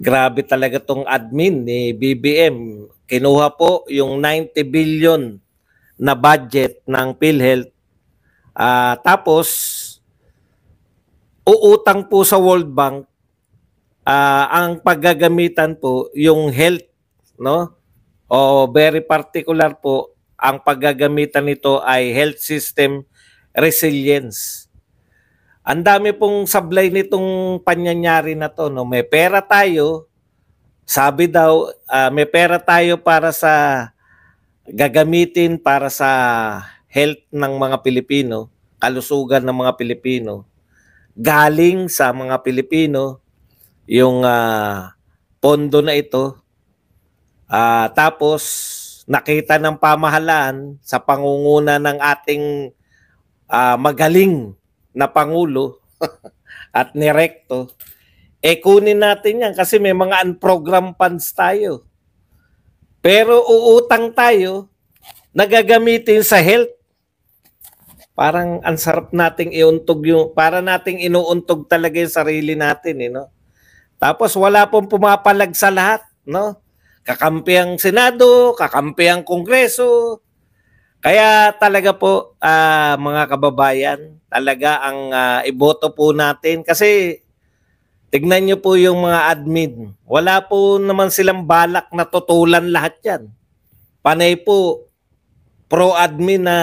Grabe talaga tong admin ni BBM. Kinuha po yung 90 billion na budget ng PhilHealth. Tapos, uutang po sa World Bank. Ang paggagamitan po, yung health, no? O very particular po, ang paggagamitan nito ay health system resilience. Ang dami pong sablay nitong panyanyari na to, no? May pera tayo, sabi daw, may pera tayo para sa gagamitin para sa health ng mga Pilipino, kalusugan ng mga Pilipino. Galing sa mga Pilipino yung pondo na ito. Tapos nakita ng pamahalaan sa pangunguna ng ating magaling na Pangulo at ni Recto, kunin natin yan kasi may mga unprogrammed funds tayo. Pero uutang tayo, nagagamitin sa health. Parang ang sarap nating iuntog yung, para nating inuuntog talaga yung sarili natin. No? Tapos wala pong pumapalag sa lahat. No? Kakampi ang Senado, kakampi ang Kongreso. Kaya talaga po, mga kababayan, talaga ang iboto po natin. Kasi tignan nyo po yung mga admin. Wala po naman silang balak na tutulan lahat yan. Panay po, pro-admin na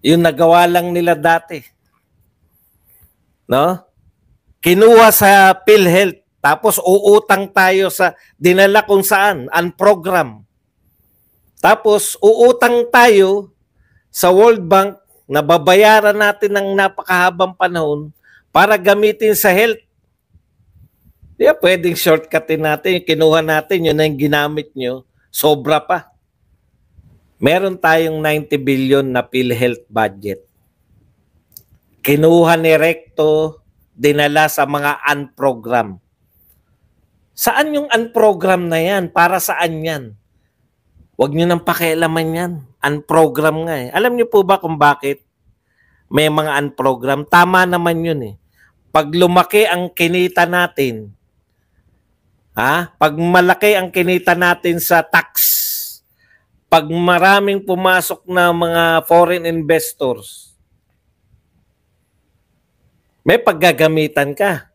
yung nagawa lang nila dati. No? Kinuha sa PhilHealth, tapos uutang tayo sa dinala kung saan, unprogram. Tapos uutang tayo sa World Bank na babayaran natin ng napakahabang panahon para gamitin sa health. Di ba pwedeng shortcutin natin, kinuha natin, yun na yung ginamit nyo, sobra pa. Meron tayong 90 billion na PhilHealth budget. Kinuha ni Recto, dinala sa mga unprogram. Saan yung unprogram na yan? Para saan yan? Huwag nyo nang pakialaman yan. Unprogram nga eh. Alam nyo po ba kung bakit may mga unprogram? Tama naman yun eh. Pag lumaki ang kinita natin, pag malaki ang kinita natin sa tax, pag maraming pumasok na mga foreign investors, may paggagamitan ka.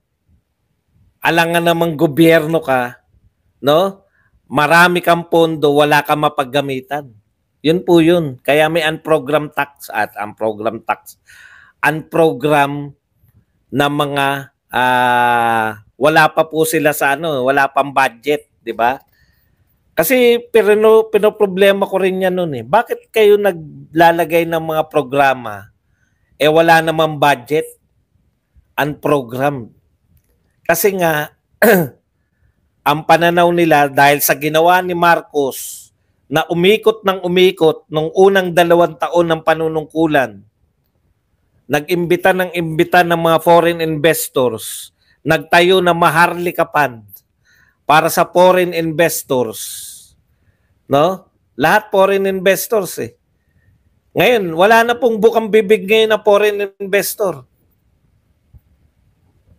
Alangan namang gobyerno ka, no? Marami kang pondo, wala kang mapaggamitan. Yun po yun. Kaya may unprogram tax at unprogram tax. Unprogram na mga wala pa po sila sa wala pang budget, di ba? Kasi pinoproblema ko rin yan noon eh. Bakit kayo naglalagay ng mga programa wala namang budget? Unprogram. Kasi nga ang pananaw nila dahil sa ginawa ni Marcos na umikot ng umikot nung unang 2 taon ng panunungkulan, nag-imbita ng mga foreign investors, nagtayo ng Maharlika Fund para sa foreign investors. No? Lahat foreign investors eh. Ngayon, wala na pong bukang bibig ngayon na foreign investor.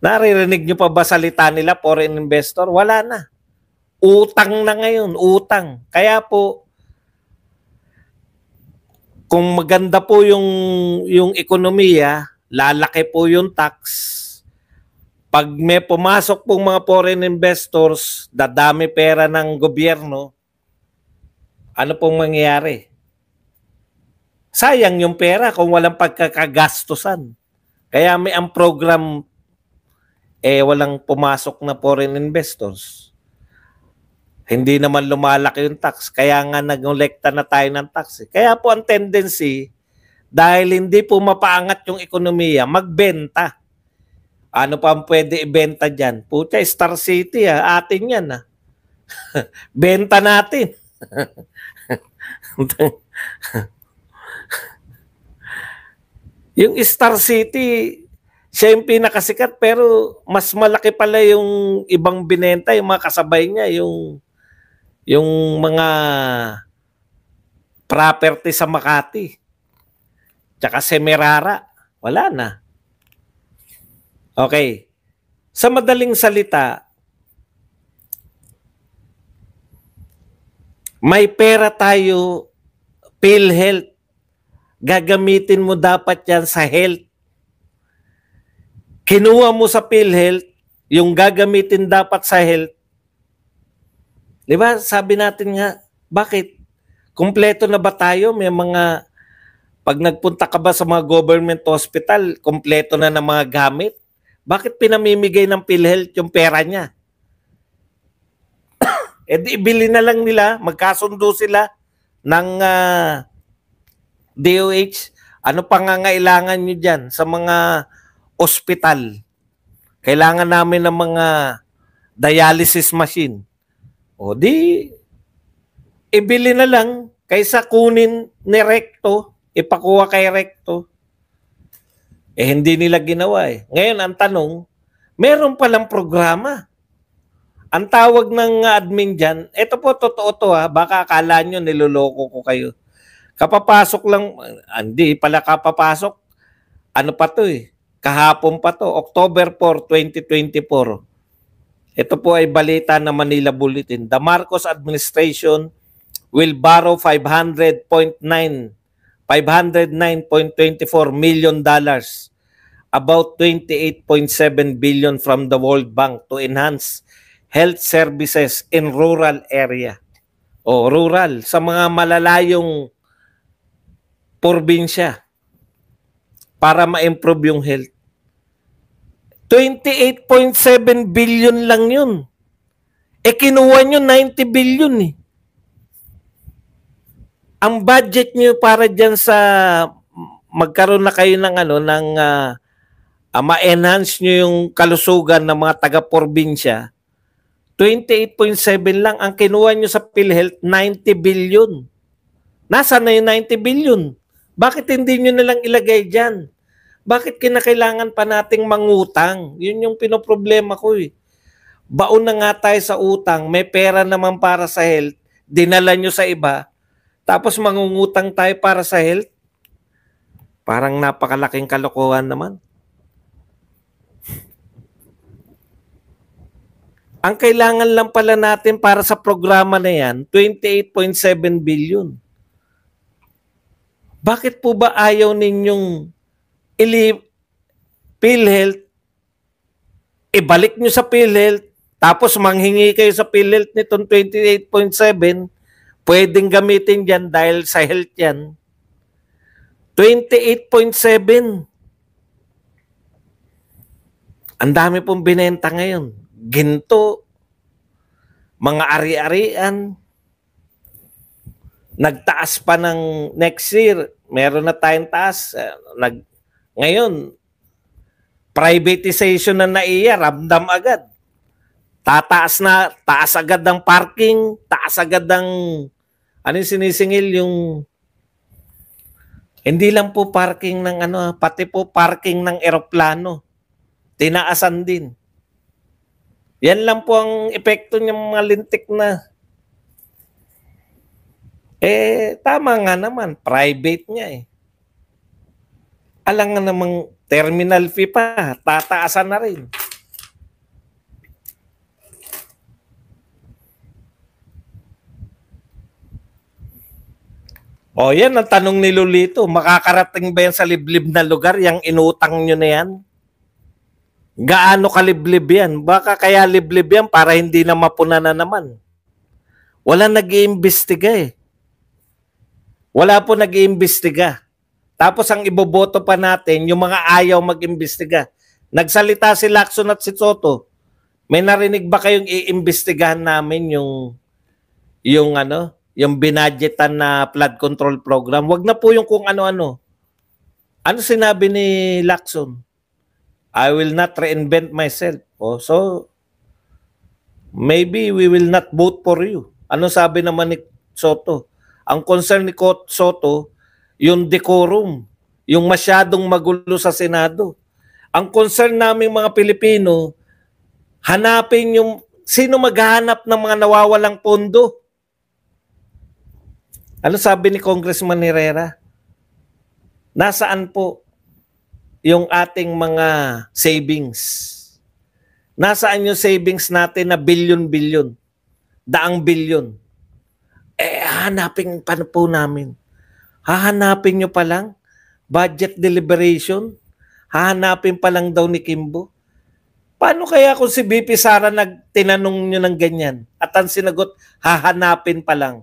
Naririnig nyo pa ba salita nila, foreign investor? Wala na. Utang na ngayon, utang. Kaya po, kung maganda po yung ekonomiya, lalaki po yung tax. Pag may pumasok pong mga foreign investors, dadami pera ng gobyerno, ano pong mangyayari? Sayang yung pera kung walang pagkakagastusan. Kaya may ang program walang pumasok na foreign investors. Hindi naman lumalaki yung tax. Kaya nga nag-olekta na tayo ng tax. Kaya po ang tendency, dahil hindi po mapaangat yung ekonomiya, magbenta. Ano pa ang pwede ibenta dyan? Pucha, Star City, atin yan. Benta natin. Yung Star City, siya yung pinakasikat pero mas malaki pala yung ibang binenta, yung mga kasabay niya, yung mga property sa Makati. Tsaka Semirara, wala na. Okay. Sa madaling salita, May pera tayo, PhilHealth. Gagamitin mo dapat yan sa health. Kinuha mo sa PhilHealth, yung gagamitin dapat sa health. Di ba? Sabi natin nga, bakit? Kumpleto na ba tayo? May mga, pag nagpunta ka ba sa mga government hospital, kumpleto na ng mga gamit? Bakit pinamimigay ng PhilHealth yung pera niya? E di ibili na lang nila, magkasundo sila ng DOH. Ano pangangailangan nyo dyan sa mga ospital? Kailangan namin ng mga dialysis machine. O di, ibili na lang kaysa kunin ni Recto, ipakuha kay Recto. Eh hindi nila ginawa eh. Ngayon ang tanong, meron palang programa. Ang tawag ng admin dyan, ito po totoo to ha, baka akala nyo niloloko ko kayo. Kapapasok lang, hindi pala kapapasok, ano pa to eh, kahapon pa to, October 4, 2024. Ito po ay balita ng Manila Bulletin. The Marcos administration will borrow 509.24 million dollars, about 28.7 billion from the World Bank to enhance health services in rural area. O rural, sa mga malalayong probinsya para ma-improve yung health. 28.7 billion lang yun. Eh kinuha nyo 90 billion eh. Ang budget nyo para dyan sa magkaroon na kayo ng ano ng ma-enhance nyo yung kalusugan ng mga taga-probinsya, 28.7 lang ang kinuha nyo sa PhilHealth, 90 billion. Nasaan na yung 90 billion? Bakit hindi nyo nalang ilagay dyan? Bakit kinakailangan pa nating mangutang? Yun yung pinoproblema ko eh. Baon na nga tayo sa utang, may pera naman para sa health, dinala nyo sa iba, tapos mangungutang tayo para sa health? Parang napakalaking kalokohan naman. Ang kailangan lang pala natin para sa programa na yan, 28.7 billion. Bakit po ba ayaw ninyong PhilHealth, ibalik nyo sa PhilHealth, tapos manghingi kayo sa PhilHealth nitong 28.7, pwedeng gamitin dyan dahil sa health yan. 28.7. Ang dami pong binenta ngayon. Ginto, mga ari-arian, nagtaas pa ng next year, meron na tayong taas. Ngayon, privatization na naiya, ramdam agad. Taas agad ng parking, taas agad ng, ano yung sinisingil, yung, hindi lang po parking ng ano, pati po parking ng eroplano. Tinaasan din. Yan lang po ang epekto ng mga lintik na. Eh, tama nga naman. Private niya eh. Alam nga namang terminal fee pa. Tataasan na rin. O yan ang tanong ni Lolito. Makakarating ba yan sa liblib na lugar? Yang inutang nyo na yan? Gaano kaliblib yan? Baka kaya liblib yan para hindi na mapuna na naman. Wala nag-iimbestiga eh. Wala po nag-iimbestiga. Tapos ang iboboto pa natin, yung mga ayaw mag-imbestiga. Nagsalita si Lacson at si Soto. May narinig ba kayong iimbestigahan namin yung binadgetan na flood control program? Wag na po yung kung ano-ano. Ano sinabi ni Lacson? I will not reinvent myself. Oh, so, maybe we will not vote for you. Ano sabi naman ni Soto? Ang concern ni Soto, yung decorum, yung masyadong magulo sa Senado. Ang concern namin mga Pilipino, hanapin yung sino maghahanap ng mga nawawalang pondo. Ano sabi ni Congressman Herrera? Nasaan po yung ating mga savings? Nasaan yung savings natin na bilyon-bilyon? Daang bilyon? Eh, hahanapin pa po namin. Hahanapin nyo pa lang? Budget deliberation? Hahanapin pa lang daw ni Kimbo? Paano kaya kung si BP Sara tinanong nyo ng ganyan? At ang sinagot, hahanapin pa lang.